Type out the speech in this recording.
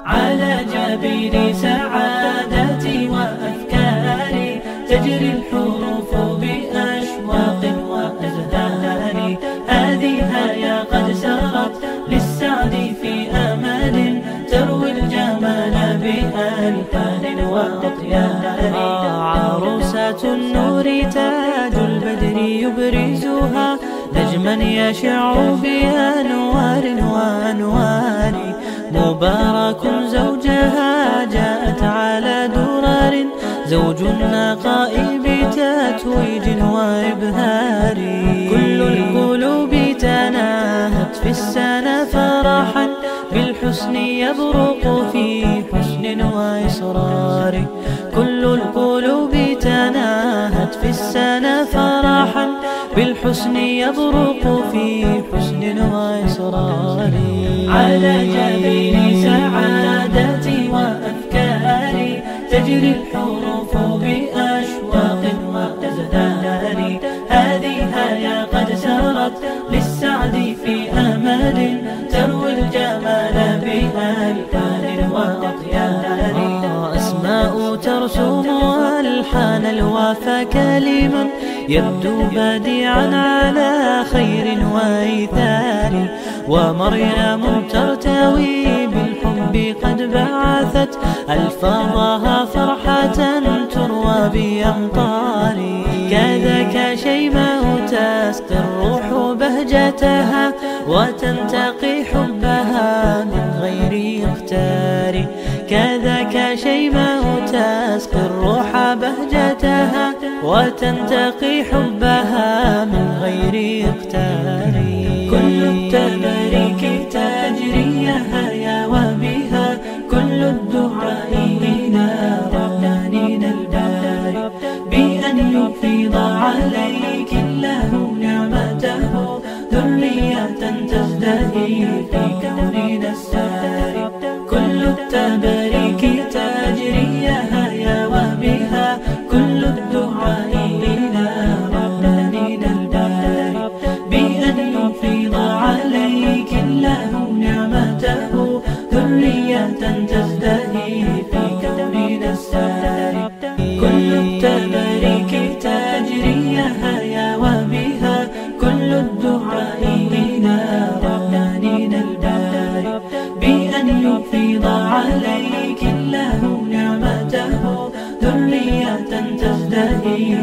على جبين سعادتي وأفكاري تجري الحروف بأشواق وأزهار. هذه هيا قد سرت للسعد في أمل تروي الجمال بألحان وأطيار. عروسة النور تاج البدر يبرزها نجما يشع بأنوار وأنوار. مبارك زوجها جاءت على درر زوج النقاء بتتويج وإبهار. كل القلوب تناهت في السنة فرحا بالحسن يبرق في حسن وإصرار. كل القلوب تناهت في السنة فرحا بالحسن يبرق في حسن وإصرار. على جبين سعادتي وأفكاري تجري الحروف بأشواق وأزهار. هذه هيا قد سرت للسعد في أمل تروي الجمال بألحان وأطيار. أسماء ترسم ألحان الوفا كلما يبدو بديعا على خير وإيثار. ومريم ترتوي بالحب قد بعثت ألفاظها فرحة تروى بأمطار. كذاك شيماء تسقي الروح بهجتها وتنتقي حبها من غير اختار. كذاك شيماء تسقي الروح بهجتها وتنتقي حبها من غير اختار. كل التباريك تجري هيا وبها كل الدعاء إلى ربانينا الباري بأن يفيض عليك الله نعمته ذرية تزدهي في كوننا الساري. كل التباريك تجري هيا وبها كل الدعاء إلى ربانينا الباري بأن يفيض عليك الله نعمته ذرية تزدهي في كوننا الساري. كل التباريك تجري هيا وبها كل الدعاء إلى ربانينا الباري بأن يفيض عليك الله نعمته ذرية تزدهي